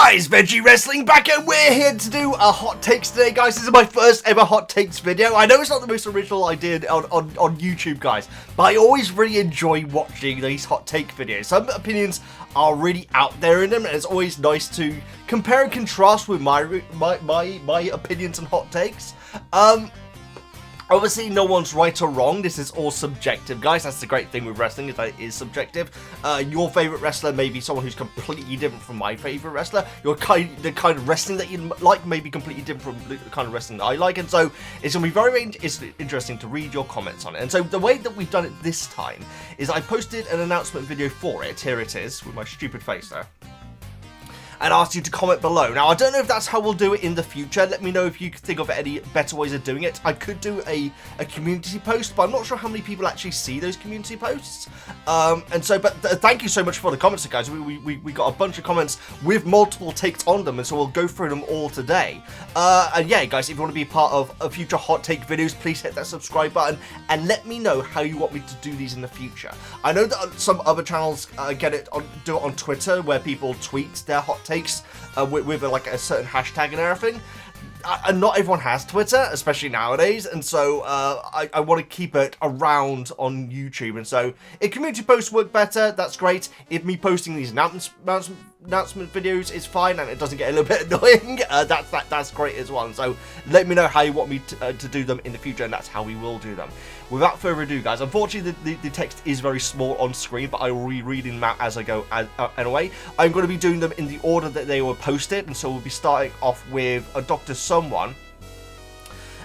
guys, Veggie Wrestling back, and we're here to do a hot takes today, guys. This is my first ever hot takes video. I know it's not the most original idea on YouTube, guys, but I always really enjoy watching these hot take videos. Some opinions are really out there in them, and it's always nice to compare and contrast with my opinions and hot takes. Obviously, no one's right or wrong. This is all subjective, guys. That's the great thing with wrestling, is that it is subjective. Your favorite wrestler may be someone who's completely different from my favorite wrestler. The kind of wrestling that you like may be completely different from the kind of wrestling that I like. And so it's going to be very interesting to read your comments on it. And so the way that we've done it this time is I posted an announcement video for it. Here it is, with my stupid face there. And asked you to comment below. Now, I don't know if that's how we'll do it in the future. Let me know if you could think of any better ways of doing it. I could do a community post, but I'm not sure how many people actually see those community posts. Thank you so much for the comments, guys. We got a bunch of comments with multiple takes on them, and so we'll go through them all today. And yeah, guys, if you want to be part of a future hot take videos, please hit that subscribe button and let me know how you want me to do these in the future. I know that some other channels do it on Twitter, where people tweet their hot takes with like a certain hashtag and everything. And not everyone has Twitter, especially nowadays, and so I want to keep it around on YouTube. And so if community posts work better, that's great. If me posting these announcement videos is fine and it doesn't get a little bit annoying, that's great as well. And so let me know how you want me to do them in the future, and that's how we will do them. Without further ado, guys, unfortunately the text is very small on screen, but I will be reading them out as I go anyway. I'm going to be doing them in the order that they were posted, and so we'll be starting off with a Dr. Someone.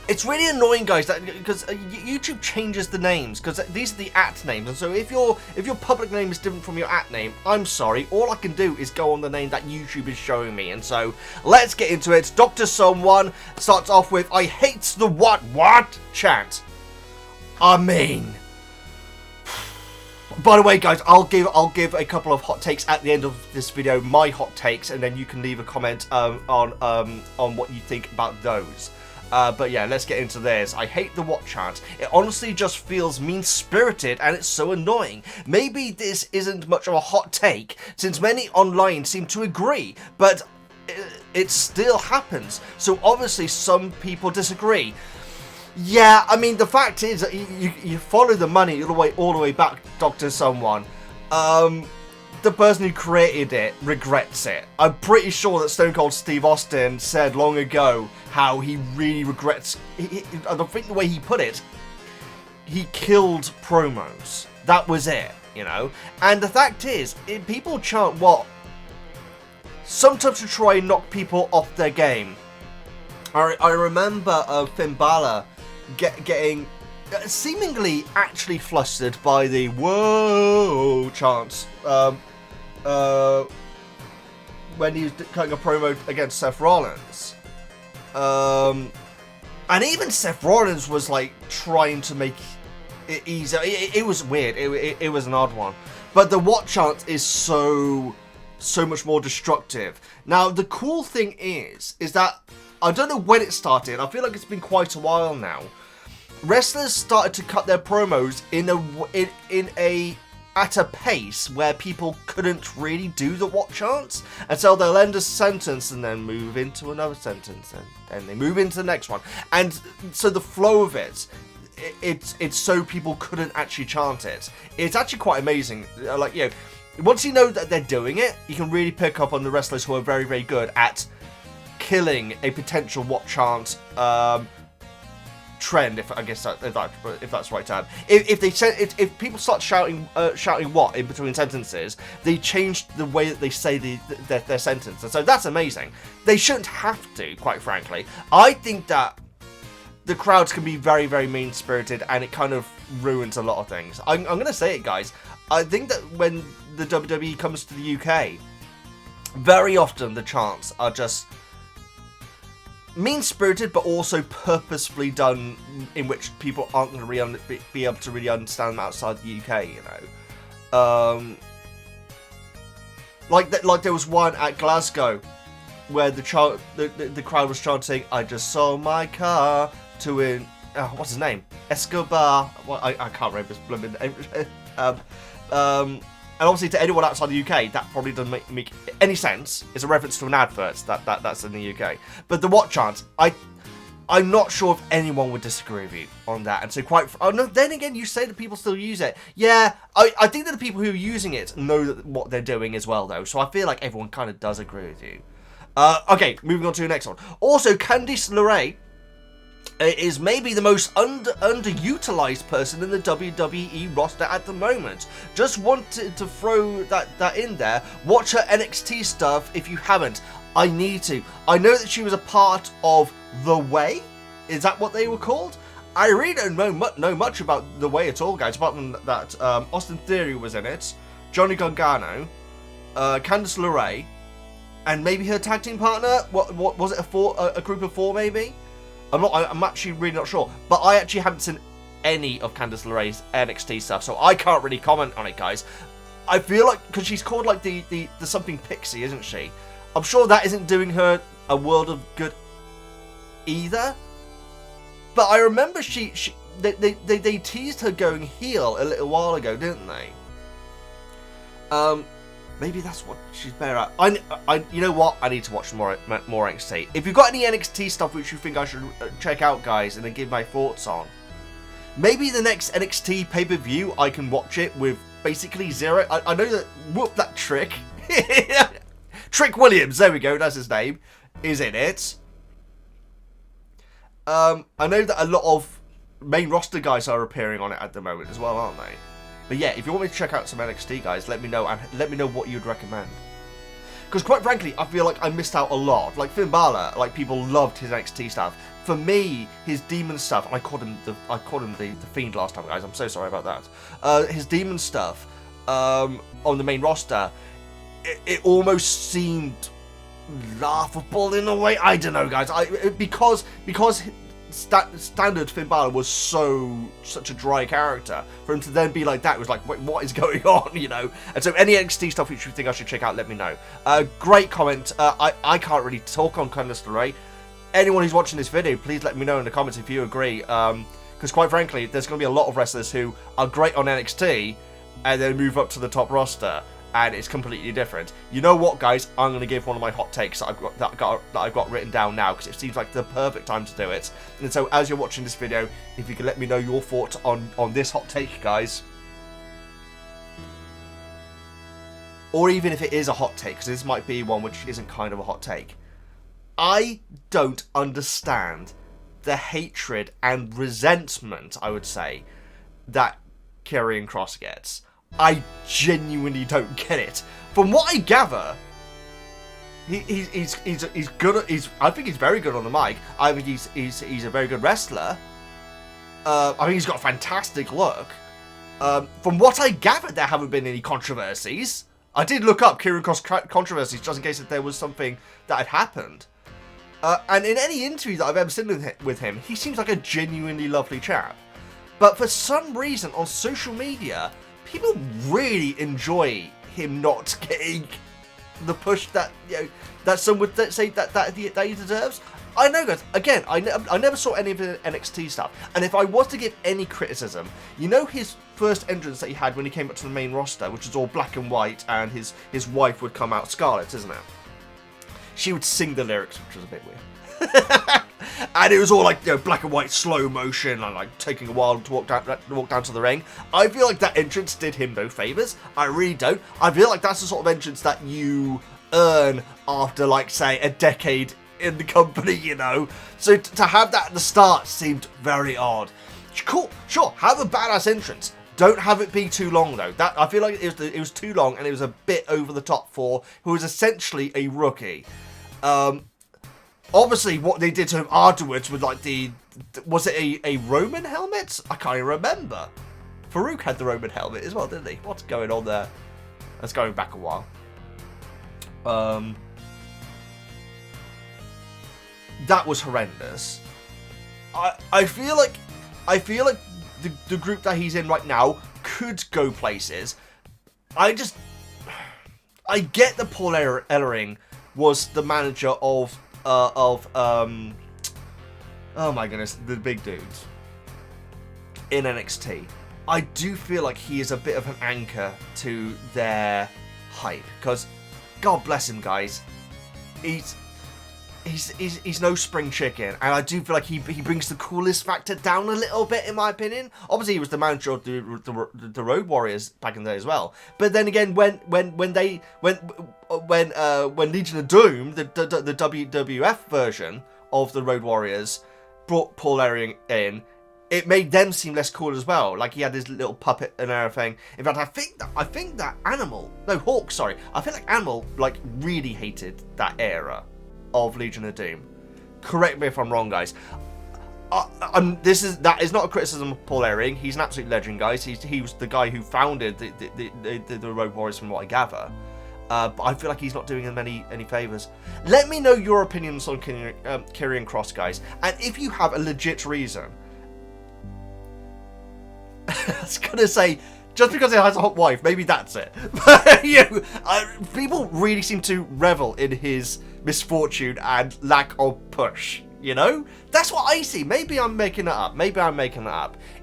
It's really annoying, guys, because YouTube changes the names, because these are the @ names, and so if your public name is different from your @ name, I'm sorry, all I can do is go on the name that YouTube is showing me. And so let's get into it. Dr. Someone starts off with, "I hate the what chant. I mean." By the way, guys, I'll give a couple of hot takes at the end of this video, my hot takes, and then you can leave a comment on what you think about those. But yeah, let's get into this. "I hate the what chant. It honestly just feels mean-spirited, and it's so annoying. Maybe this isn't much of a hot take, since many online seem to agree, but it still happens. So obviously some people disagree." Yeah, I mean, the fact is that you follow the money all the way back, Dr. Someone. The person who created it regrets it. I'm pretty sure that Stone Cold Steve Austin said long ago how he really regrets. I think the way he put it, he killed promos. That was it, you know. And the fact is, people chant what? Sometimes to try and knock people off their game. I remember Finn Balor getting seemingly actually flustered by the "whoa" chants when he was cutting a promo against Seth Rollins. And even Seth Rollins was like trying to make it easier. It was weird. It was an odd one. But the what chant is so much more destructive. Now, the cool thing is that I don't know when it started. I feel like it's been quite a while now. Wrestlers started to cut their promos at a pace where people couldn't really do the what chants, and so they'll end a sentence and then move into another sentence, and then they move into the next one, and so the flow of it's so people couldn't actually chant it. It's actually quite amazing. Like, you know, once you know that they're doing it, you can really pick up on the wrestlers who are very, very good at killing a potential what chant trend, if that's the right term. If people start shouting what in between sentences, they change the way that they say their sentence, and so that's amazing. They shouldn't have to, quite frankly. I think that the crowds can be very, very mean-spirited, and it kind of ruins a lot of things. I'm gonna say it, guys. I think that when the WWE comes to the UK, very often the chants are just mean-spirited, but also purposefully done in which people aren't going to be able to really understand them outside the UK, you know. Like there was one at Glasgow where the crowd was chanting, "I just sold my car to an..." what's his name? Escobar. Well, I can't remember his blooming name. And obviously to anyone outside the UK, that probably doesn't make any sense. It's a reference to an advert that's in the UK. But the what chance, I'm not sure if anyone would disagree with you on that. And so then again, you say that people still use it. Yeah, I think that the people who are using it know what they're doing as well, though. So I feel like everyone kind of does agree with you. Okay, moving on to the next one. Also, Candice LeRae is maybe the most underutilized person in the WWE roster at the moment. Just wanted to throw that in there. Watch her NXT stuff if you haven't. I need to. I know that she was a part of The Way. Is that what they were called? I really don't know much about The Way at all, guys, apart from that Austin Theory was in it, Johnny Gargano, Candice LeRae, and maybe her tag team partner. What was it? A group of 4, maybe? I'm actually really not sure. But I actually haven't seen any of Candice LeRae's NXT stuff, so I can't really comment on it, guys. I feel like, because she's called like the something Pixie, isn't she? I'm sure that isn't doing her a world of good either. But I remember they teased her going heel a little while ago, didn't they? Maybe that's what she's better at. You know what? I need to watch more NXT. If you've got any NXT stuff which you think I should check out, guys, and then give my thoughts on, maybe the next NXT pay-per-view I can watch it with basically zero. I know that that Trick, Trick Williams. There we go. That's his name. Is in it. I know that a lot of main roster guys are appearing on it at the moment as well, aren't they? But yeah, if you want me to check out some NXT, guys, let me know, and let me know what you'd recommend. Because quite frankly, I feel like I missed out a lot. Like Finn Balor, like people loved his NXT stuff. For me, his demon stuff, and I called him the Fiend last time, guys. I'm so sorry about that. His demon stuff on the main roster, it almost seemed laughable in a way. I don't know, guys. Because standard Finn Balor was such a dry character, for him to then be like that was like, wait, what is going on, you know? And so any NXT stuff which you think I should check out, let me know. Great comment. I can't really talk on Candice LeRae. Anyone who's watching this video, please let me know in the comments if you agree, because quite frankly, there's going to be a lot of wrestlers who are great on NXT and then move up to the top roster, and it's completely different. You know what, guys? I'm going to give one of my hot takes that I've got written down now, because it seems like the perfect time to do it. And so, as you're watching this video, if you could let me know your thoughts on this hot take, guys, or even if it is a hot take, because this might be one which isn't kind of a hot take. I don't understand the hatred and resentment, I would say, that Karrion Kross gets. I genuinely don't get it. From what I gather, he's good. I think he's very good on the mic. I think he's a very good wrestler. I think he's got a fantastic look. From what I gathered, there haven't been any controversies. I did look up Karrion Kross controversies just in case that there was something that had happened. And in any interview that I've ever seen with him, he seems like a genuinely lovely chap. But for some reason on social media, people really enjoy him not getting the push that, you know, that some would say that he deserves. I know, guys. Again, I never saw any of the NXT stuff, and if I was to give any criticism, you know, his first entrance that he had when he came up to the main roster, which was all black and white, and his wife would come out, Scarlett, isn't it? She would sing the lyrics, which was a bit weird. And it was all like, you know, black and white slow motion and like taking a while to walk down to the ring. I feel like that entrance did him no favors. I really don't. I feel like that's the sort of entrance that you earn after, like, say, a decade in the company, you know. So to have that at the start seemed very odd. Cool, sure, have a badass entrance. Don't have it be too long, though. That, I feel like it was too long, and it was a bit over the top for who was essentially a rookie. Obviously, what they did to him afterwards with, like, was it a Roman helmet? I can't even remember. Farouk had the Roman helmet as well, didn't he? What's going on there? That's going back a while. That was horrendous. I feel like the group that he's in right now could go places. I get that Paul Ellering was the manager of oh my goodness, the big dudes in NXT. I do feel like he is a bit of an anchor to their hype, because God bless him, guys, he's no spring chicken, and I do feel like he brings the coolest factor down a little bit, in my opinion. Obviously, he was the manager of the Road Warriors back in the day as well. But then again, when Legion of Doom, the WWF version of the Road Warriors, brought Paul Ellering in, it made them seem less cool as well. Like, he had his little puppet and everything. In fact, I think that Hawk, sorry. I feel like Animal, like, really hated that era of Legion of Doom. Correct me if I'm wrong, guys. That is not a criticism of Paul Ellering. He's an absolute legend, guys. He was the guy who founded the Road Warriors, from what I gather. But I feel like he's not doing them any favors. Let me know your opinions on Karrion Kross, guys. And if you have a legit reason, I was gonna say, just because he has a hot wife, maybe that's it. But people really seem to revel in his misfortune and lack of push. You know, that's what I see. Maybe I'm making it up.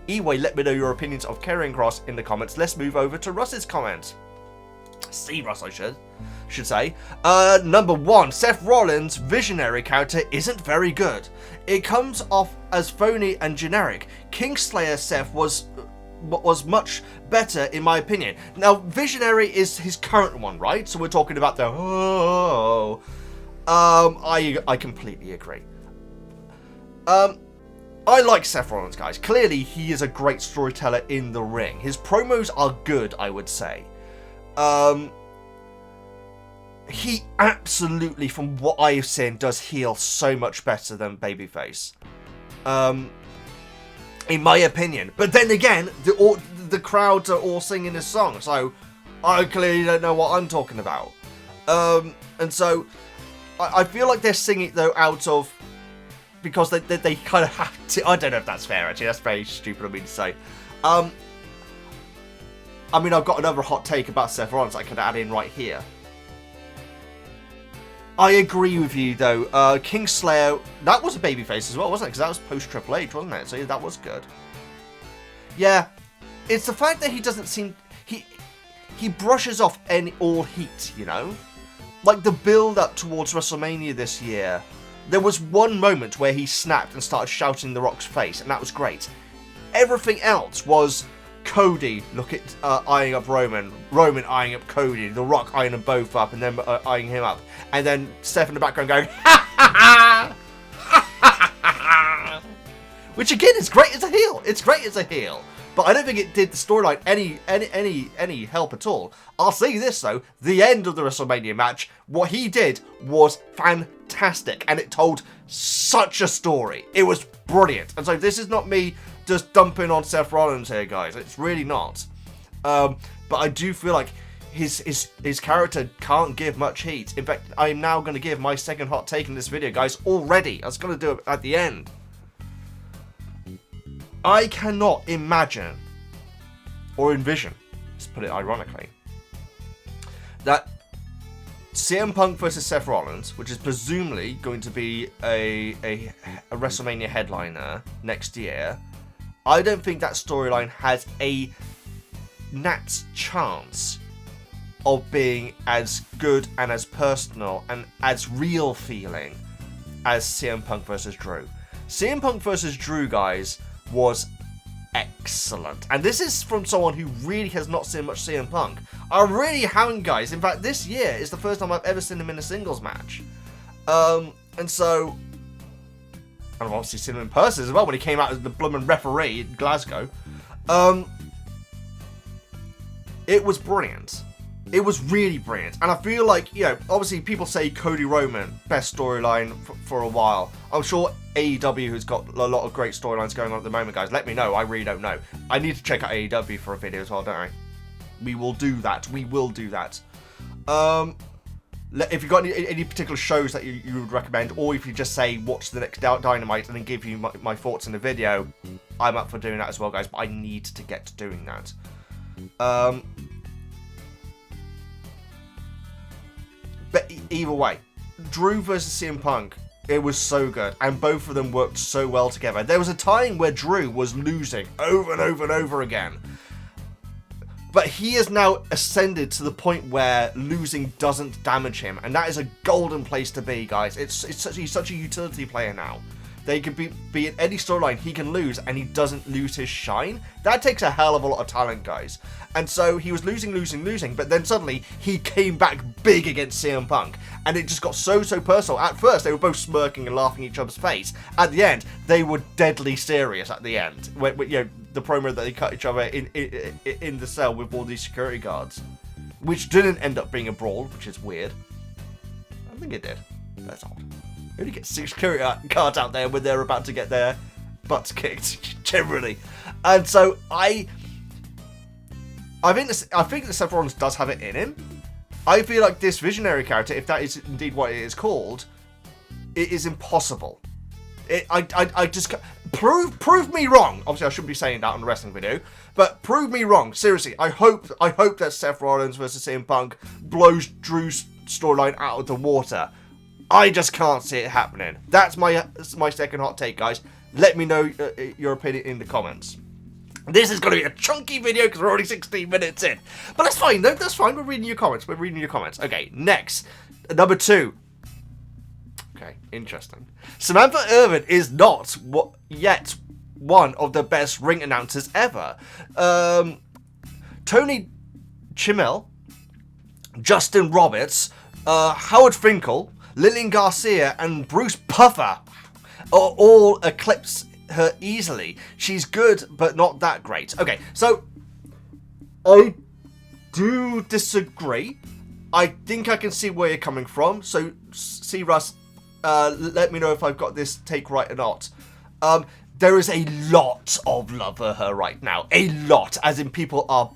Anyway, let me know your opinions of Karrion Kross in the comments. Let's move over to Russ's comments. Russ, I should say. Number 1, Seth Rollins' visionary character isn't very good. It comes off as phony and generic. Kingslayer Seth was much better, in my opinion. Now, visionary is his current one, right? So we're talking about the I completely agree. I like Seth Rollins, guys. Clearly, he is a great storyteller in the ring. His promos are good, I would say. He absolutely, from what I've seen, does heel so much better than babyface. In my opinion. But then again, the crowds are all singing his song, so I clearly don't know what I'm talking about. And so I feel like they're singing, though, out of, because they kind of have to. I don't know if that's fair, actually. That's very stupid of me to say. I mean, I've got another hot take about Seth Rollins I could add in right here. I agree with you, though. Kingslayer, that was a babyface as well, wasn't it? Because that was post-Triple H, wasn't it? So yeah, that was good. Yeah, it's the fact that he doesn't seem... He brushes off all heat, you know? Like the build-up towards WrestleMania this year, there was one moment where he snapped and started shouting in The Rock's face, and that was great. Everything else was Cody eyeing up Roman eyeing up Cody, The Rock eyeing them both up, and then eyeing him up, and then Steph in the background going, ha ha ha, ha ha ha, which again is great as a heel. It's great as a heel, but I don't think it did the storyline any help at all. I'll say this though: the end of the WrestleMania match, what he did was fantastic, and it told such a story. It was brilliant, and so this is not me just dumping on Seth Rollins here, guys. It's really not. But I do feel like his character can't give much heat. In fact, I am now going to give my second hot take in this video, guys, already. I was going to do it at the end. I cannot imagine or envision, let's put it ironically, that CM Punk versus Seth Rollins, which is presumably going to be a WrestleMania headliner next year, I don't think that storyline has a gnat's chance of being as good and as personal and as real feeling as CM Punk versus Drew. CM Punk versus Drew, guys, was excellent. And this is from someone who really has not seen much CM Punk. I really haven't, guys. In fact, this year is the first time I've ever seen him in a singles match. And so... and I've obviously seen him in person as well when he came out as the bloomin' referee in Glasgow. It was brilliant. It was really brilliant. And I feel like, you know, obviously people say Cody Roman, best storyline for a while. I'm sure AEW has got a lot of great storylines going on at the moment, guys. Let me know. I really don't know. I need to check out AEW for a video as well, don't I? We will do that. We will do that. If you've got any particular shows that you would recommend, or if you just say watch the next Dynamite and then give you my thoughts in the video, I'm up for doing that as well, guys. But I need to get to doing that. But either way, Drew versus CM Punk, it was so good, and both of them worked so well together. There was a time where Drew was losing over and over and over again, But he has now ascended to the point where losing doesn't damage him, and that is a golden place to be, guys. He's such a utility player now. They could be in any storyline, he can lose, and he doesn't lose his shine. That takes a hell of a lot of talent, guys. And so he was losing, but then suddenly he came back big against CM Punk, and it just got so personal. At first, they were both smirking and laughing in each other's face. At the end, they were deadly serious. At the end, when you know, the promo that they cut each other in the cell with all these security guards, which didn't end up being a brawl, which is weird. I think it did. That's odd. You only get 6 security guards out there when they're about to get their butts kicked, generally. And so I think that Seth Rollins does have it in him. I feel like this visionary character, if that is indeed what it is called, it is impossible. I just prove me wrong. Obviously, I shouldn't be saying that on a wrestling video, but prove me wrong. Seriously, I hope that Seth Rollins versus CM Punk blows Drew's storyline out of the water. I just can't see it happening. That's my second hot take, guys. Let me know your opinion in the comments. This is going to be a chunky video because we're already 16 minutes in. But that's fine. No, that's fine. We're reading your comments. Okay, next. Number 2. Okay, interesting. Samantha Irvin is not yet one of the best ring announcers ever. Tony Chimel, Justin Roberts, Howard Finkel, Lillian Garcia, and Bruce Puffer all eclipse her easily. She's good, but not that great. Okay, so I do disagree. I think I can see where you're coming from. So, see, Russ, let me know if I've got this take right or not. There is a lot of love for her right now. A lot, as in people are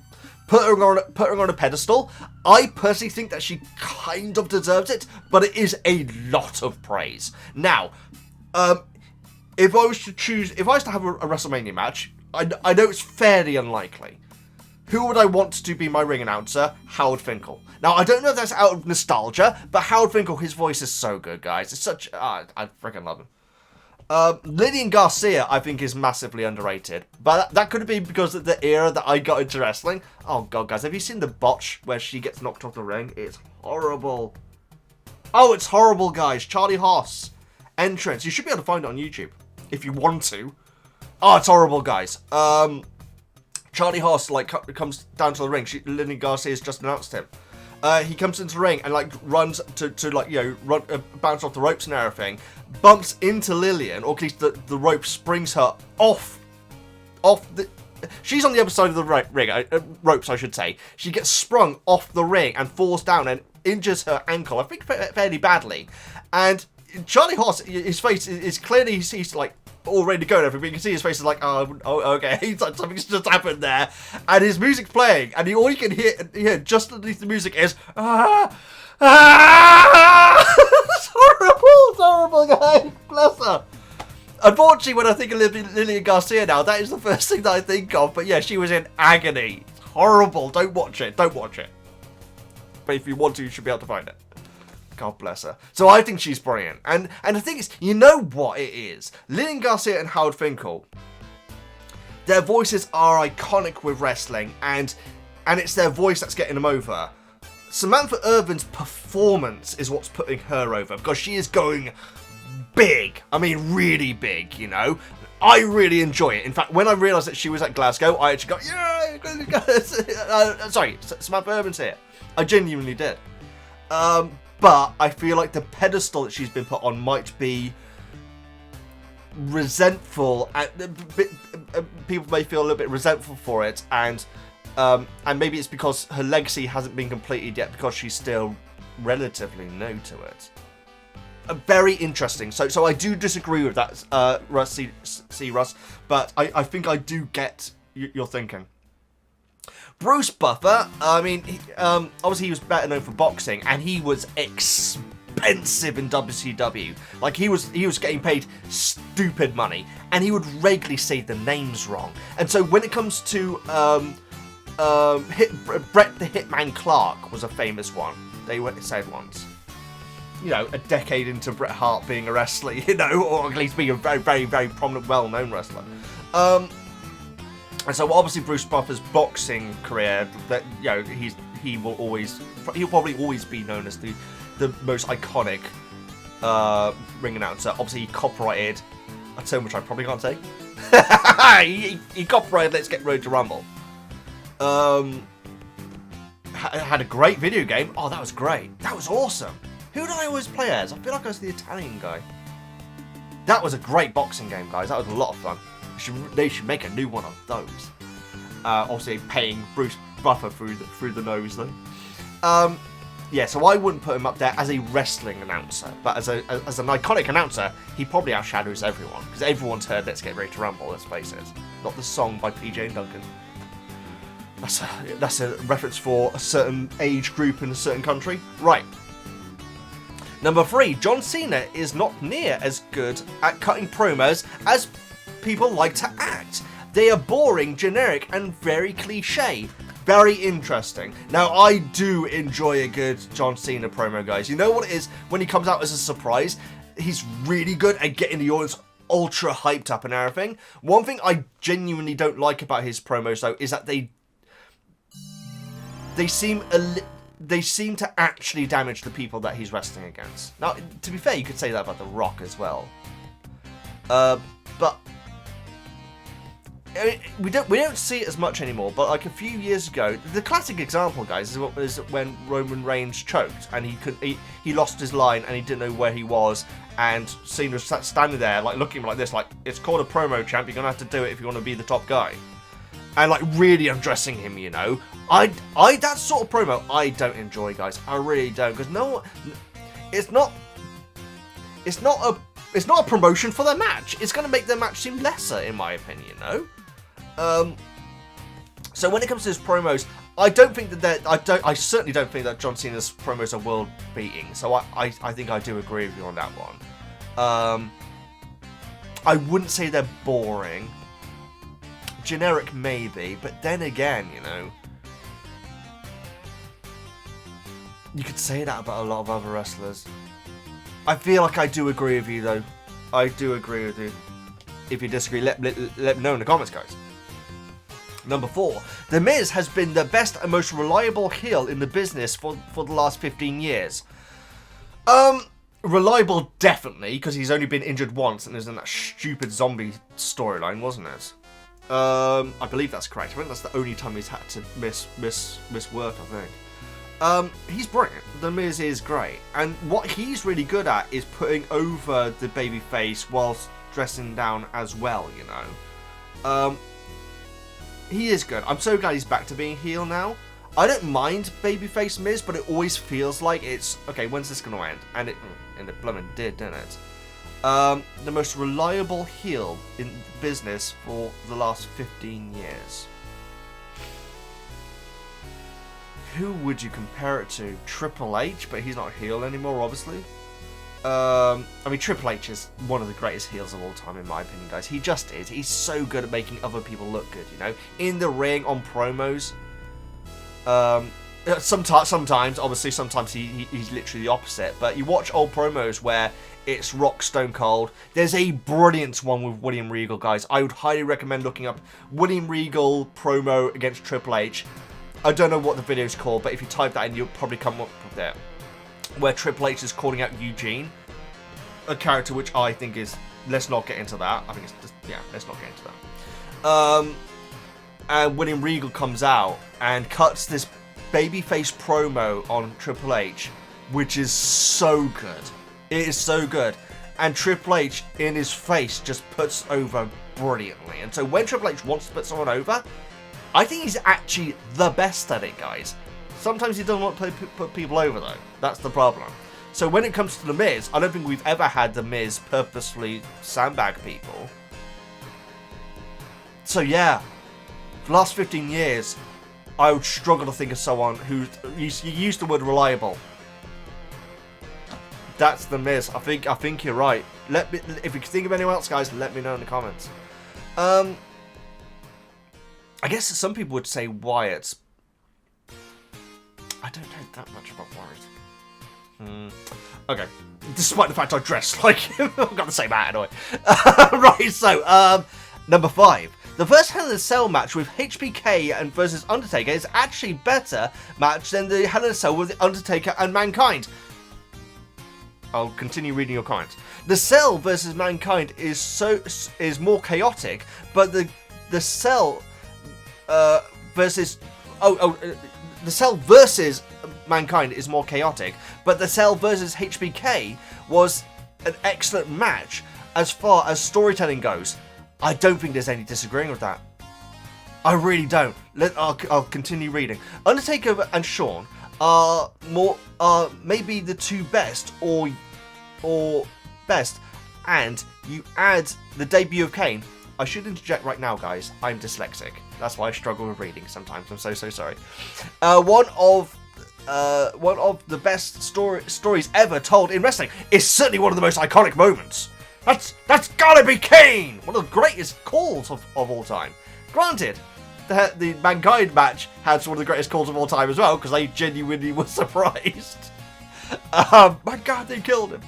putting her on a pedestal. I personally think that she kind of deserves it, but it is a lot of praise. Now, if I was to have a WrestleMania match, I know it's fairly unlikely. Who would I want to be my ring announcer? Howard Finkel. Now, I don't know if that's out of nostalgia, but Howard Finkel, his voice is so good, guys. It's such... I freaking love him. Lillian Garcia, I think, is massively underrated. But that could have been because of the era that I got into wrestling. Oh, God, guys. Have you seen the botch where she gets knocked off the ring? It's horrible. Oh, it's horrible, guys. Charlie Haas. Entrance. You should be able to find it on YouTube if you want to. Oh, it's horrible, guys. Charlie Haas, comes down to the ring. Lillian Garcia's just announced him. He comes into the ring and, runs to bounce off the ropes and everything. Bumps into Lillian, or at least the rope springs her off the... She's on the other side of the ropes, I should say. She gets sprung off the ring and falls down and injures her ankle, I think fairly badly. And Charlie Haas, his face is clearly, he's all ready to go and everything. You can see his face is like, oh okay, something's just happened there. And his music's playing, and all you can hear just underneath the music is, It's horrible, guys. Bless her. Unfortunately, when I think of Lillian Garcia now, that is the first thing that I think of. But yeah, she was in agony. It's horrible. Don't watch it. But if you want to, you should be able to find it. God bless her. So I think she's brilliant. And the thing is, you know what it is? Lillian Garcia and Howard Finkel, their voices are iconic with wrestling, and it's their voice that's getting them over. Samantha Irvin's performance is what's putting her over, because she is going big. I mean, really big, you know. I really enjoy it. In fact, when I realised that she was at Glasgow, I actually got, yeah, sorry, Samantha Irvin's here. I genuinely did. But I feel like the pedestal that she's been put on might be resentful, and people may feel a little bit resentful for it, and maybe it's because her legacy hasn't been completed yet because she's still relatively new to it. Very interesting. So I do disagree with that, Russ, Russ, but I think I do get your thinking. Bruce Buffer, I mean, obviously he was better known for boxing, and he was expensive in WCW. Like, he was getting paid stupid money, and he would regularly say the names wrong. And so when it comes to Bret the Hitman Clark was a famous one. They said once. You know, a decade into Bret Hart being a wrestler, you know, or at least being a very, very, very prominent, well-known wrestler. And so obviously Bruce Buffer's boxing career, that he'll probably always be known as the most iconic ring announcer. Obviously he copyrighted a term which I probably can't say. he copyrighted Let's Get Road to Rumble. Had a great video game. Oh, that was great. That was awesome. Who did I always play as? I feel like I was the Italian guy. That was a great boxing game, guys. That was a lot of fun. They should make a new one of those. Obviously, paying Bruce Buffer through the nose, though. Yeah, so I wouldn't put him up there as a wrestling announcer, but as an iconic announcer, he probably outshadows everyone, because everyone's heard Let's Get Ready to Rumble, let's face it. Not the song by PJ and Duncan. That's a reference for a certain age group in a certain country. Right. Number 3, John Cena is not near as good at cutting promos as people like to act. They are boring, generic, and very cliche. Very interesting. Now, I do enjoy a good John Cena promo, guys. You know what it is when he comes out as a surprise? He's really good at getting the audience ultra hyped up and everything. One thing I genuinely don't like about his promos, though, is that they seem to actually damage the people that he's wrestling against. Now, to be fair, you could say that about The Rock as well. But I mean, we don't see it as much anymore. But like a few years ago, the classic example, guys, is when Roman Reigns choked and he lost his line and he didn't know where he was, and Cena was standing there like looking like this, like, it's called a promo, champ. You're gonna have to do it if you want to be the top guy. And like really undressing him, you know. That sort of promo I don't enjoy, guys. I really don't, because it's not a promotion for their match. It's going to make their match seem lesser, in my opinion, no? So when it comes to his promos, I certainly don't think that John Cena's promos are world beating. So I think I do agree with you on that one. I wouldn't say they're boring. Generic maybe, but then again, you know, you could say that about a lot of other wrestlers. I feel like I do agree with you, though. I do agree with you. If you disagree, let me know in the comments, guys. Number 4. The Miz has been the best and most reliable heel in the business for the last 15 years. Reliable, definitely, because he's only been injured once and is in that stupid zombie storyline, wasn't it? I believe that's correct. I think that's the only time he's had to miss work, I think. He's brilliant. The Miz is great. And what he's really good at is putting over the babyface whilst dressing down as well, you know. He is good. I'm so glad he's back to being heel now. I don't mind babyface Miz, but it always feels like it's, okay, when's this going to end? And it blooming did, didn't it? The most reliable heel in business for the last 15 years. Who would you compare it to? Triple H, but he's not a heel anymore, obviously. I mean, Triple H is one of the greatest heels of all time, in my opinion, guys. He just is. He's so good at making other people look good, you know? In the ring, on promos. Sometimes, obviously, sometimes he's literally the opposite. But you watch old promos where it's Rock, Stone Cold. There's a brilliant one with William Regal, guys. I would highly recommend looking up William Regal promo against Triple H. I don't know what the video's called, but if you type that in, you'll probably come up with it. Where Triple H is calling out Eugene. A character which I think is... Let's not get into that. I think it's just... Yeah, let's not get into that. And William Regal comes out and cuts this babyface promo on Triple H, which is so good. It is so good. And Triple H, in his face, just puts over brilliantly. And so when Triple H wants to put someone over, I think he's actually the best at it, guys. Sometimes he doesn't want to put people over, though. That's the problem. So when it comes to The Miz, I don't think we've ever had The Miz purposefully sandbag people. So yeah, for the last 15 years, I would struggle to think of someone who... You used the word reliable. That's The Miz. I think you're right. If you can think of anyone else, guys, let me know in the comments. I guess some people would say Wyatt. I don't know that much about Wyatt. Okay. Despite the fact I dress like him, I've got the same hat anyway. Right, so, number 5. The first Hell in a Cell match with HBK and versus Undertaker is actually better match than the Hell in a Cell with the Undertaker and Mankind. I'll continue reading your comments. The Cell versus Mankind is more chaotic, but the Cell versus the Cell versus Mankind is more chaotic, but the Cell versus HBK was an excellent match as far as storytelling goes. I don't think there's any disagreeing with that. I really don't. I'll continue reading. Undertaker and Shawn are maybe the two best or best, and you add the debut of Kane. I should interject right now, guys. I'm dyslexic. That's why I struggle with reading sometimes. I'm so sorry. One of the best stories ever told in wrestling is certainly one of the most iconic moments. That's gotta be Kane! One of the greatest calls of all time. Granted, the Mankind match has one of the greatest calls of all time as well, because I genuinely was surprised. My God, they killed him.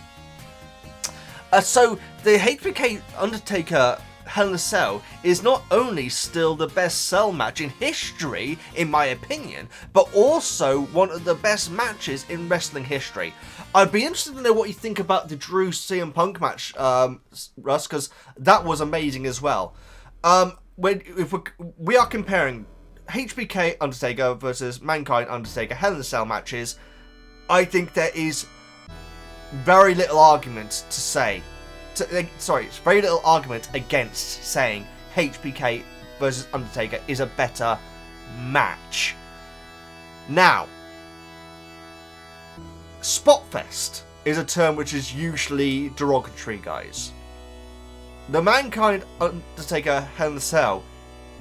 So the HBK Undertaker Hell in a Cell is not only still the best cell match in history, in my opinion, but also one of the best matches in wrestling history. I'd be interested to know what you think about the Drew CM Punk match, Russ, because that was amazing as well. We are comparing HBK Undertaker versus Mankind Undertaker Hell in a Cell matches, I think there is very little argument to say. It's very little argument against saying HBK versus Undertaker is a better match. Now, Spotfest is a term which is usually derogatory, guys. The Mankind Undertaker Hell in a Cell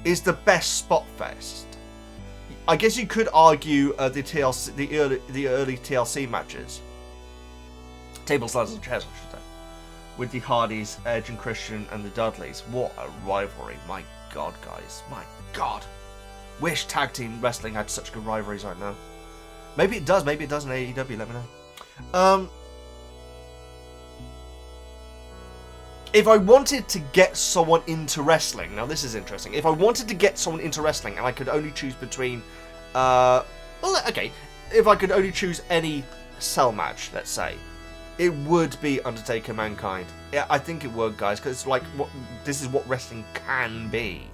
is the best Spotfest. I guess you could argue the early TLC matches, tables, ladders, and chairs, I should say, with the Hardys, Edge and Christian, and the Dudleys. What a rivalry. My God, guys. My God. Wish tag team wrestling had such good rivalries right now. Maybe it does. Maybe it does in AEW. Let me know. If I wanted to get someone into wrestling... Now, this is interesting. If I wanted to get someone into wrestling and I could only choose between... okay. If I could only choose any cell match, let's say, it would be Undertaker Mankind. Yeah, I think it would, guys, because it's like this is what wrestling can be.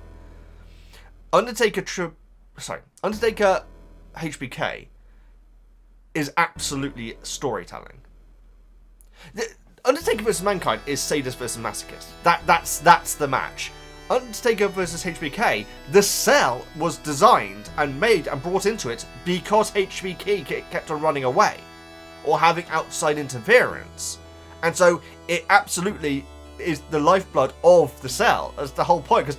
Undertaker HBK is absolutely storytelling. Undertaker vs Mankind is Sadist vs Masochist. That's the match. Undertaker vs HBK, the cell was designed and made and brought into it because HBK kept on running away or having outside interference. And so it absolutely is the lifeblood of the cell. That's the whole point, because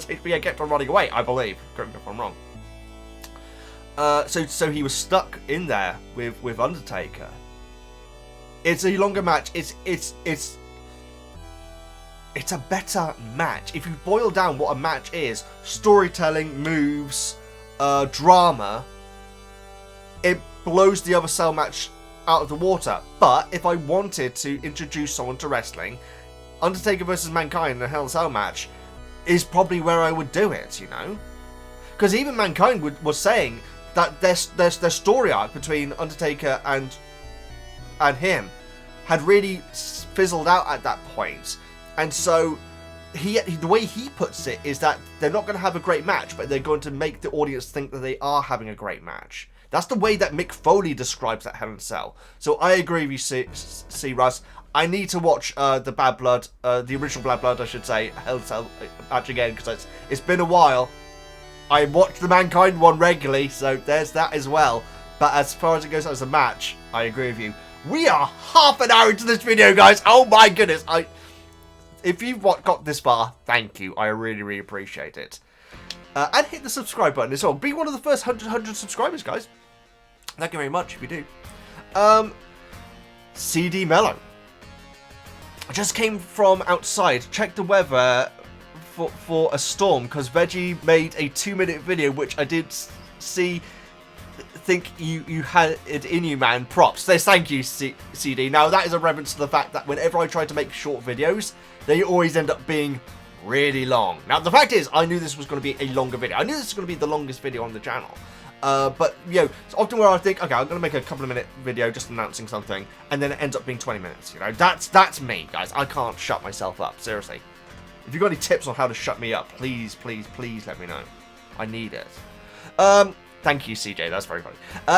HBK kept on running away, I believe. Correct me if I'm wrong. So he was stuck in there with Undertaker. It's a longer match. It's a better match. If you boil down what a match is, storytelling, moves, drama, it blows the other cell match out of the water. But if I wanted to introduce someone to wrestling, Undertaker vs Mankind in a Hell in a Cell match is probably where I would do it, you know? Because even Mankind was saying that their story arc between Undertaker and him had really fizzled out at that point. And so the way he puts it is that they're not going to have a great match, but they're going to make the audience think that they are having a great match. That's the way that Mick Foley describes that Hell in a Cell. So I agree with you, see Russ. I need to watch the Bad Blood, the original Bad Blood, I should say, Hell in a Cell match again, because it's been a while. I watch the Mankind one regularly, so there's that as well. But as far as it goes as a match, I agree with you. We are half an hour into this video, guys. Oh my goodness. If you've got this far, thank you. I really, really appreciate it. And hit the subscribe button as well. Be one of the first 100 subscribers, guys. Thank you very much if you do. CD Mello. I just came from outside. Check the weather for a storm, because Veggie made a 2-minute video, which I did think you had it in you, man. Props. So thank you, CD. Now, that is a reference to the fact that whenever I try to make short videos, they always end up being really long. Now, the fact is, I knew this was going to be a longer video. I knew this was going to be the longest video on the channel. But, you know, it's often where I think, okay, I'm going to make a couple of minute video just announcing something, and then it ends up being 20 minutes, you know. That's me, guys. I can't shut myself up, seriously. If you've got any tips on how to shut me up, please, please, please let me know. I need it. Thank you, CJ. That's very funny.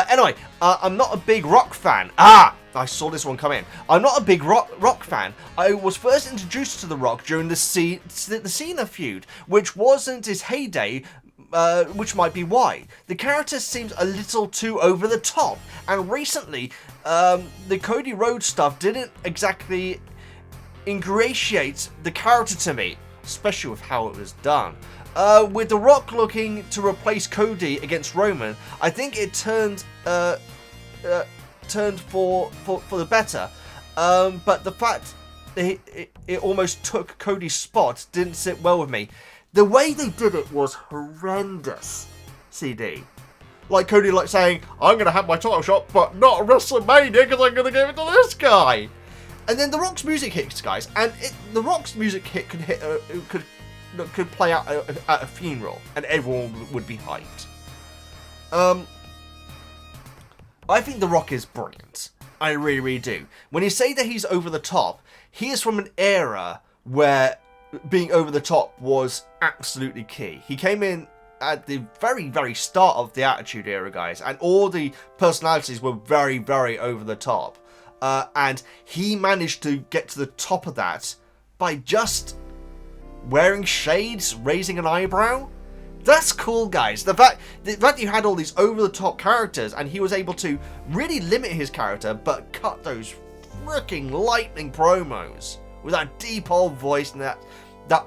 Anyway, I'm not a big rock fan. I saw this one come in. I'm not a big rock fan. I was first introduced to The Rock during the Cena feud, which wasn't his heyday, which might be why. The character seems a little too over the top, and recently, the Cody Rhodes stuff didn't exactly ingratiate the character to me, especially with how it was done. With The Rock looking to replace Cody against Roman, I think it turned for the better. But the fact that it almost took Cody's spot didn't sit well with me. The way they did it was horrendous, CD. Like Cody saying, I'm going to have my title shot, but not at WrestleMania because I'm going to give it to this guy. And then The Rock's music hits, guys. And The Rock's music hit could play out at a funeral, and everyone would be hyped. I think The Rock is brilliant. I really, really do. When you say that he's over the top, he is from an era where being over the top was absolutely key. He came in at the very, very start of the Attitude Era, guys, and all the personalities were very, very over the top. And he managed to get to the top of that by just wearing shades, raising an eyebrow. That's cool, guys. The fact you had all these over-the-top characters, and he was able to really limit his character, but cut those freaking lightning promos with that deep old voice and that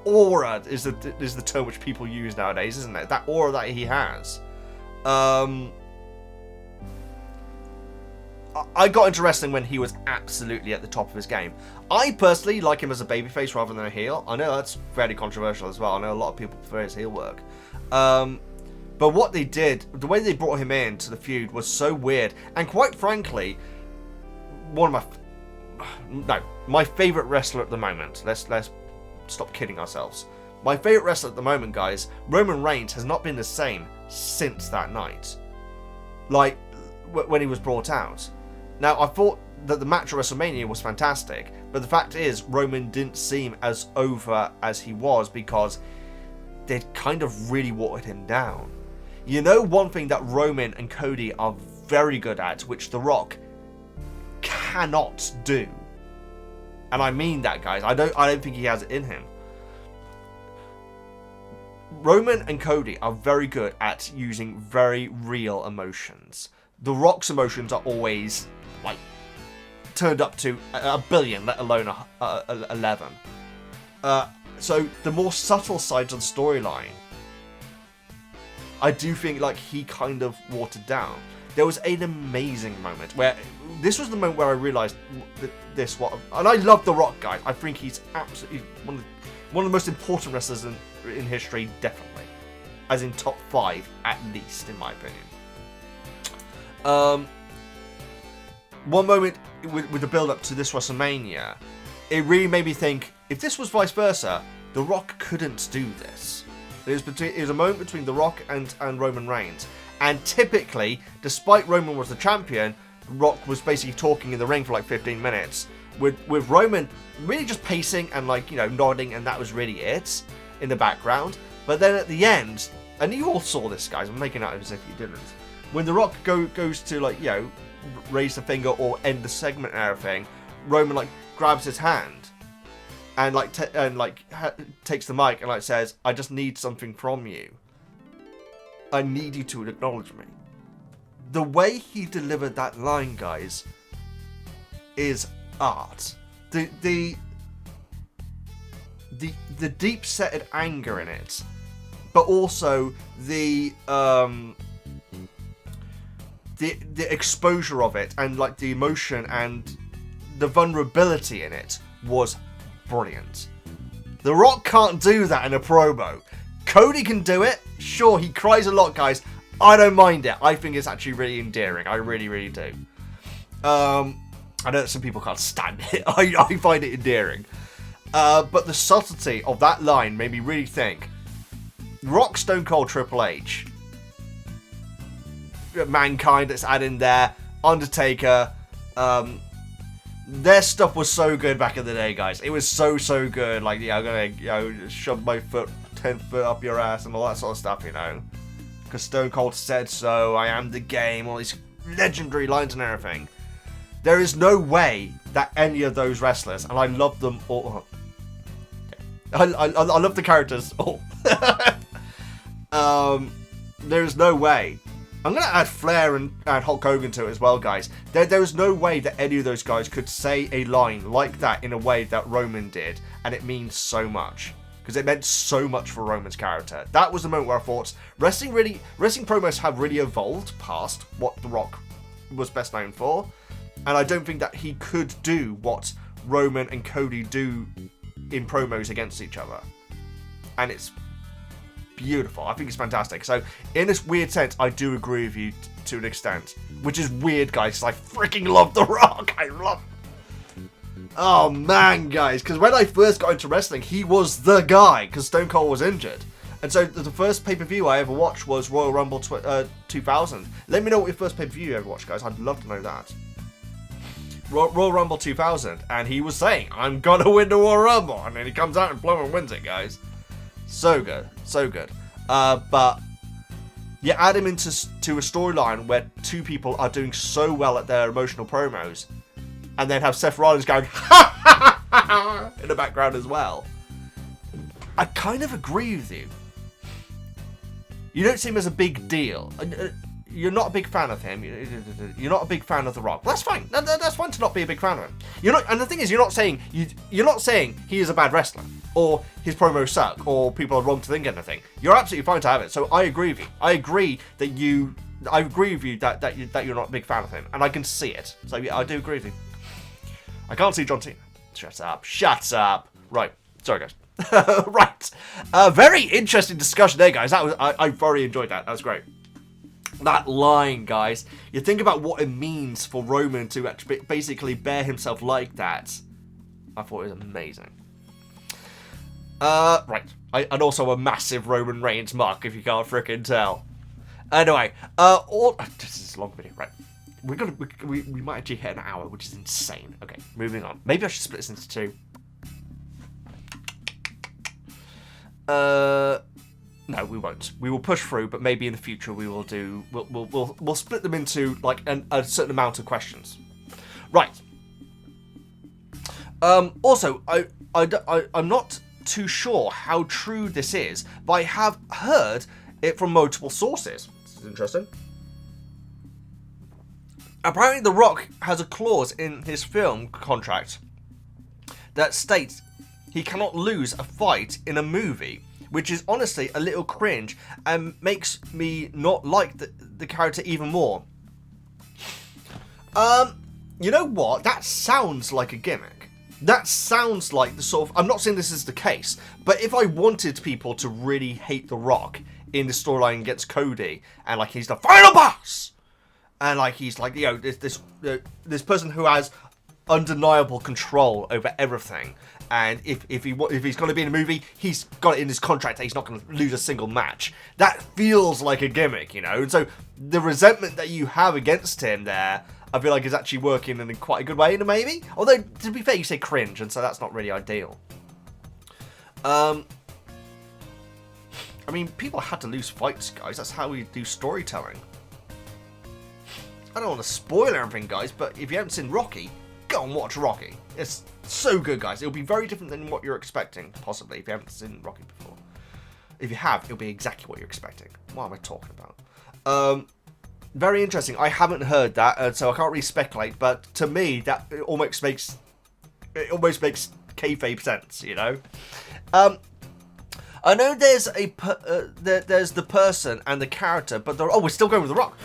aura is the term which people use nowadays, isn't it? That aura that he has. I got into wrestling when he was absolutely at the top of his game. I personally like him as a babyface rather than a heel. I know that's fairly controversial as well. I know a lot of people prefer his heel work. But what they did, the way they brought him in to the feud was so weird. And quite frankly, my favorite wrestler at the moment. Let's stop kidding ourselves. My favorite wrestler at the moment, guys, Roman Reigns, has not been the same since that night. Like, when he was brought out. Now, I thought that the match at WrestleMania was fantastic, but the fact is, Roman didn't seem as over as he was because they'd kind of really watered him down. You know, one thing that Roman and Cody are very good at, which The Rock cannot do, and I mean that, guys. I don't think he has it in him. Roman and Cody are very good at using very real emotions. The Rock's emotions are always, like, turned up to a billion, let alone 11. So the more subtle sides of the storyline, I do think, like, he kind of watered down. There was an amazing moment where, this was the moment where I realised and I love The Rock, guys. I think he's absolutely one of the most important wrestlers in history, definitely. As in top 5, at least, in my opinion. One moment with the build-up to this WrestleMania, it really made me think, if this was vice versa, The Rock couldn't do this. It was a moment between The Rock and Roman Reigns. And typically, despite Roman was the champion, Rock was basically talking in the ring for like 15 minutes. With Roman really just pacing and, like, you know, nodding, and that was really it in the background. But then at the end, and you all saw this, guys, I'm making out as if you didn't. When The Rock goes to, like, you know, raise the finger or end the segment and everything, Roman, like, grabs his hand and takes the mic and, like, says, "I just need something from you. I need you to acknowledge me." The way he delivered that line, guys, is art. The deep-seated anger in it, but also the exposure of it, and, like, the emotion and the vulnerability in it was brilliant. The Rock can't do that in a promo. Cody can do it. Sure, he cries a lot, guys. I don't mind it. I think it's actually really endearing. I really, really do. I know that some people can't stand it. I find it endearing. But the subtlety of that line made me really think. Rock, Stone Cold, Triple H, Mankind that's added in there, Undertaker, their stuff was so good back in the day, guys. It was so good. Like, yeah, I'm gonna, shove my foot 10 foot up your ass and all that sort of stuff, because Stone Cold said so, I am the game, all these legendary lines and everything. There is no way that any of those wrestlers, and I love them all, I love the characters all. There is no way. I'm going to add Flair and Hulk Hogan to it as well, guys. There is no way that any of those guys could say a line like that in a way that Roman did, and it means so much. Because it meant so much for Roman's character. That was the moment where I thought, wrestling promos have really evolved past what The Rock was best known for, and I don't think that he could do what Roman and Cody do in promos against each other. And it's beautiful. I think it's fantastic. So, in this weird sense, I do agree with you to an extent. Which is weird, guys, because I freaking love The Rock. I love... Oh, man, guys. Because when I first got into wrestling, he was the guy, because Stone Cold was injured. And so, the first pay-per-view I ever watched was Royal Rumble 2000. Let me know what your first pay-per-view you ever watched, guys. I'd love to know that. Royal Rumble 2000. And he was saying, I'm gonna win the Royal Rumble. And then he comes out and blooming wins it, guys. So good, so good. But you add him into a storyline where two people are doing so well at their emotional promos, and then have Seth Rollins going ha ha ha ha in the background as well. I kind of agree with you. You don't see him as a big deal. You're not a big fan of him. You're not a big fan of The Rock. That's fine. That's fine to not be a big fan of him. You're not, and the thing is, you're not saying he is a bad wrestler, or his promos suck, or people are wrong to think anything. You're absolutely fine to have it. So I agree with you. I agree with you that you're not a big fan of him, and I can see it. So yeah, I do agree with you. I can't see John Cena. Shut up. Shut up. Right. Sorry, guys. Right. Very interesting discussion there, guys. That was I very enjoyed that. That was great. That line, guys. You think about what it means for Roman to actually basically bear himself like that. I thought it was amazing. Right. And also a massive Roman Reigns mark, if you can't frickin' tell. Anyway, this is a long video, right? We might actually hit an hour, which is insane. Okay, moving on. Maybe I should split this into two. No, we won't. We will push through, but maybe in the future we will do. We'll split them into like a certain amount of questions. Right. Also, I'm not too sure how true this is, but I have heard it from multiple sources. This is interesting. Apparently, The Rock has a clause in his film contract that states he cannot lose a fight in a movie, which is honestly a little cringe and makes me not like the character even more. You know what? That sounds like a gimmick. That sounds like the sort of... I'm not saying this is the case, but if I wanted people to really hate The Rock in the storyline against Cody, and like he's the final boss, and like he's like, this person who has undeniable control over everything, and if he's going to be in a movie, he's got it in his contract that he's not going to lose a single match. That feels like a gimmick, And so the resentment that you have against him there, I feel like is actually working in quite a good way, maybe. Although, to be fair, you say cringe, and so that's not really ideal. I mean, people had to lose fights, guys. That's how we do storytelling. I don't want to spoil everything, guys, but if you haven't seen Rocky, go and watch Rocky. It's so good, guys. It'll be very different than what you're expecting, possibly, if you haven't seen Rocky before. If you have, it'll be exactly what you're expecting. What am I talking about? Very interesting. I haven't heard that, so I can't really speculate, but to me, that it almost makes kayfabe sense, I know there's there's the person and the character, but we're still going with The Rock.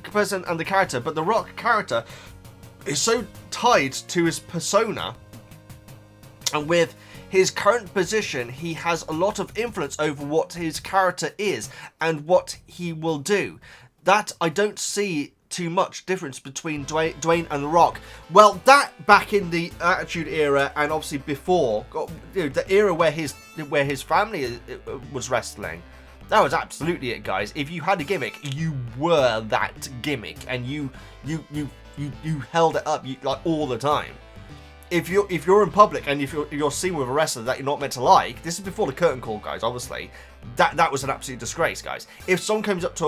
Person and the character, but The Rock character is so tied to his persona, and with his current position, he has a lot of influence over what his character is and what he will do. That I don't see too much difference between Dwayne and The Rock. Well, that back in the Attitude Era, and obviously before, the era where his family was wrestling, that was absolutely it, guys. If you had a gimmick, you were that gimmick, and you held it up like all the time. If you're in public and if you're seen with a wrestler that you're not meant to like, this is before the curtain call, guys. Obviously, that was an absolute disgrace, guys. If someone comes up to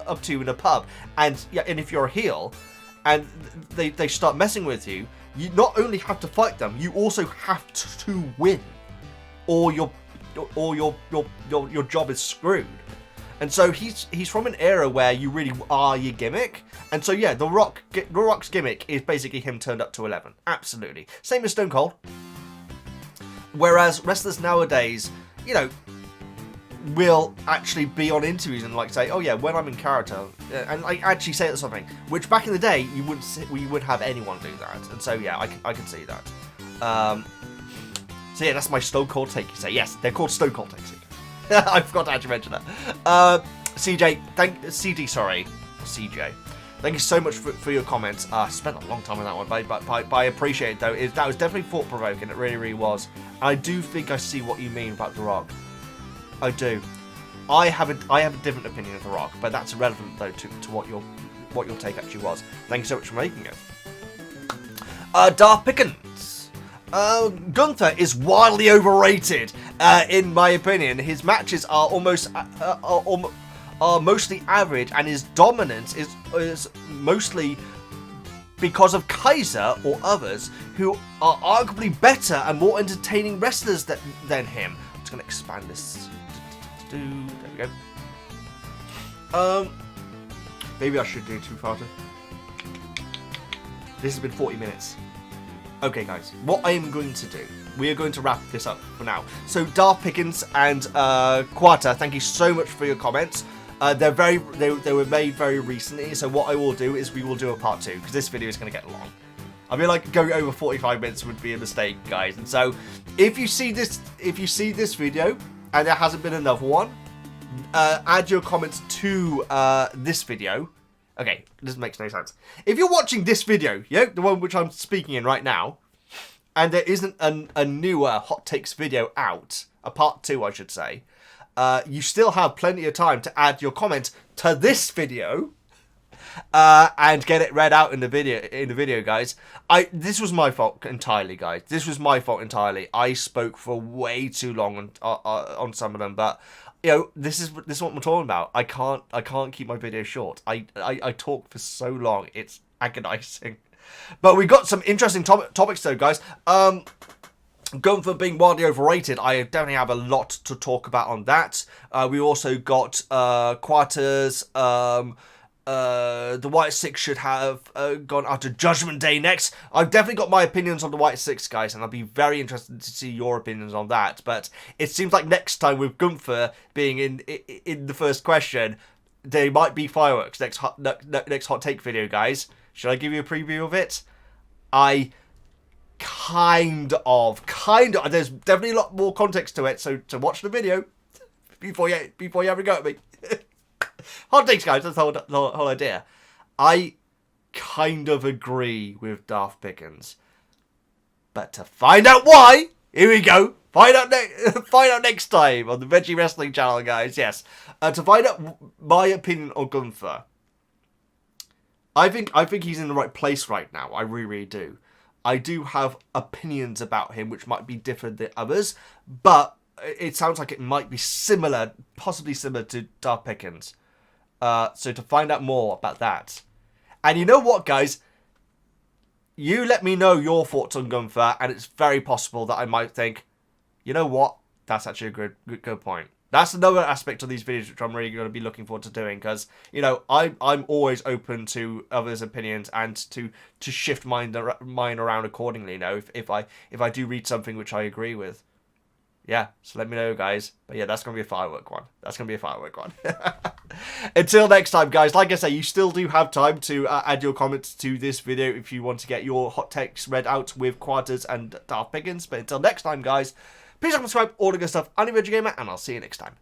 up to you in a pub, and if you're a heel, and they start messing with you, you not only have to fight them, you also have to win, or your job is screwed. And so he's from an era where you really are your gimmick. And so yeah, The Rock's gimmick is basically him turned up to 11. Absolutely. Same as Stone Cold. Whereas wrestlers nowadays, will actually be on interviews and like say, oh yeah, when I'm in character, and like actually say something, which back in the day you wouldn't have anyone do that. And so yeah, I can see that. So yeah, that's my Stone Cold take. You say yes, they're called Stone Cold takes. I forgot to actually mention that. CJ, thank you so much for your comments. I spent a long time on that one, but I appreciate it though. That was definitely thought provoking. It really, really was. I do think I see what you mean about The Rock. I do. I have a different opinion of The Rock, but that's irrelevant though to what your take actually was. Thank you so much for making it. Darth Pickens. Gunther is wildly overrated, in my opinion. His matches are mostly average, and his dominance is mostly because of Kaiser or others who are arguably better and more entertaining wrestlers than him. I'm just going to expand this. There we go. Maybe I should do two-parter. This has been 40 minutes. Okay, guys, what I am going to do, we are going to wrap this up for now. So, Darth Pickens and Quata, thank you so much for your comments. They were made very recently, so what I will do is we will do a part 2, because this video is going to get long. I mean, like, going over 45 minutes would be a mistake, guys. And so, if you see this video, and there hasn't been another one, add your comments to this video. Okay, this makes no sense. If you're watching this video, the one which I'm speaking in right now, and there isn't a newer Hot Takes video out, a part 2 I should say, you still have plenty of time to add your comment to this video, and get it read out in the video, guys. This was my fault entirely, guys. This was my fault entirely. I spoke for way too long on some of them, but this is what I'm talking about. I can't keep my video short. I talk for so long, it's agonizing. But we got some interesting topics though, guys. Going for being wildly overrated, I definitely have a lot to talk about on that. We also got Quater's the White Six should have gone after Judgment Day next. I've definitely got my opinions on the White Six, guys, and I'll be very interested to see your opinions on that. But it seems like next time with Gunther being in the first question, there might be fireworks next hot take video, guys. Should I give you a preview of it? Kind of. There's definitely a lot more context to it, so to watch the video before you have a go at me. Hot takes, guys. That's the whole idea. I kind of agree with Darth Pickens, but to find out why, here we go. Find out next time on the Veggie Wrestling channel, guys. Yes, to find out my opinion on Gunther. I think he's in the right place right now. I really do. I do have opinions about him which might be different than others, but it sounds like it might be similar, possibly similar to Darth Pickens. So to find out more about that. And you know what, guys? You let me know your thoughts on Gunther, and it's very possible that I might think, you know what? That's actually a good point. That's another aspect of these videos which I'm really going to be looking forward to doing, because, I'm always open to others' opinions and to shift mine around accordingly, if I do read something which I agree with. Yeah, so let me know, guys. But yeah, that's going to be a firework one. Until next time, guys. Like I say, you still do have time to add your comments to this video if you want to get your hot takes read out with Quarters and Darth Pickens. But until next time, guys, please subscribe, all the good stuff. I'm OVERRATED, and I'll see you next time.